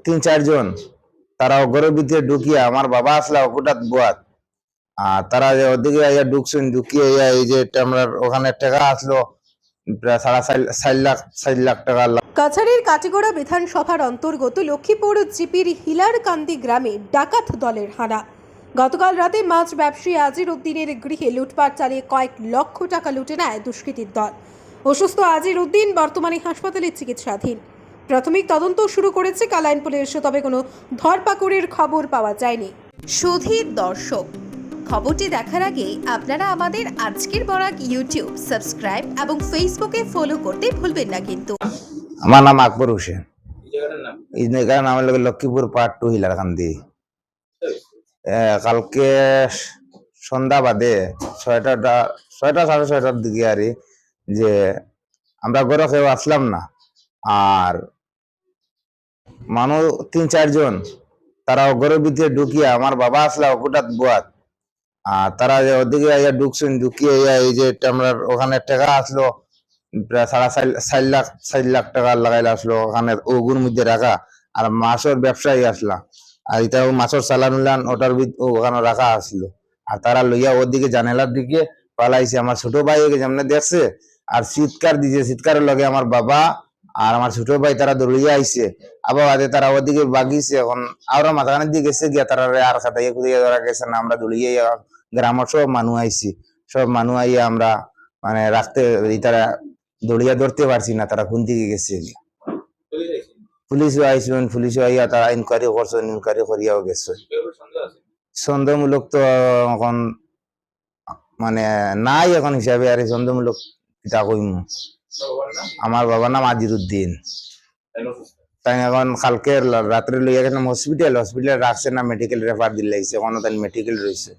তিন চারজন তারা ঘরের ভিতরে ঢুকিয়া আমার বাবা আসলা হঠাৎ বুয়াত আর তারা যে ওদিকে আইয়া ঢুকছেন ঢুকিয়ে এই যে আমরা ওখানে টাকা আসলো প্রায় 4.5 লাখ টাকা। কাছাড়ের কাটিগড়া বিধানসভার অন্তর্গত লক্ষ্মীপুর জিপির হিলারকান্দি গ্রামে ডাকাত দলের হানা। গতকাল রাতে মাছ ব্যবসায়ী আজির উদ্দিনের গৃহে লুটপাট চালিয়ে কয়েক লক্ষ টাকা লুটে নেয় দুষ্কৃতীর দল। অসুস্থ আজির উদ্দিন বর্তমানে হাসপাতালে চিকিৎসাধীন। প্রাথমিক তদন্ত শুরু করেছে কালাইন পুলিশ, তবে কোনো ধরপাকড়ের খবর পাওয়া যায়নি। সুধীর দর্শক, খবরটি দেখার আগে আপনারা আমাদের আজকের বরাক ইউটিউব সাবস্ক্রাইব এবং ফেসবুকে ফলো করতে ভুলবেন না কিন্তু। আমার নাম আকবর হোসেন। এই জায়গার নাম হলো লক্ষ্মীপুর পার্ট 2 হিলারকান্দি। কালকে সন্ধ্যা বাদে 6:30 দিকে আর যে আমরা ঘরে কেউ আসলাম না আর মানুষ 3-4 জন তারা ঘরের ভিতরে ঢুকিয়া আমার বাবা আসলা হঠাৎ বুয়াত আর তারা যে ওদিকে আইয়া ঢুকছেন ঢুকিয়ে এই যে আমরা ওখানে টাকা আসলো প্রায় 4.5 লাখ টাকা লাগাইলে আসলো ওখানে ওগুর মধ্যে রাখা আর মাছের ব্যবসায়ী আসলা আর এটা মাছের চালান উলান ওটার ওখানে রাখা আসলো আর তারা লইয়া ওদিকে জানালার দিকে পালাইছে। আমার ছোট ভাই যেমন দেখছে আর চিৎকার দিছে, চিৎকারের লগে আমার বাবা আর আমার ছোট ভাই তারা দৌড়িয়ে আইছে। আবার তারা ওদিকে বাগিছে, এখন আরো মাথাখানের দিকে গেছে গিয়া তারা আর খাতাইয়া খুঁড়িয়ে ধরা গেছে না। আমরা দৌড়িয়ে গ্রামের সব মানুষ আইছি, সব মানুষ আইয়া আমরা মানে রাখতে তারা দৌড়িয়া ধরতে পারছি না তারা কোন দিকে গেছে। পুলিশও আইসবেন, পুলিশও আইয়া তারা ইনকোয়ারি করছেন, ইনকোয়ারি করিয়াও গেছে। সন্দেহমূলক তো এখন মানে নাই এখন হিসাবে আর সন্দেহমূলক কিতা কইম। আমার বাবার নাম আজির উদ্দিন। তাই এখন কালকে রাত্রে লইয়া গেছিলাম হসপিটাল রাখছে না, মেডিকেল রেফার দিলে এখন তাই মেডিকেল রয়েছে।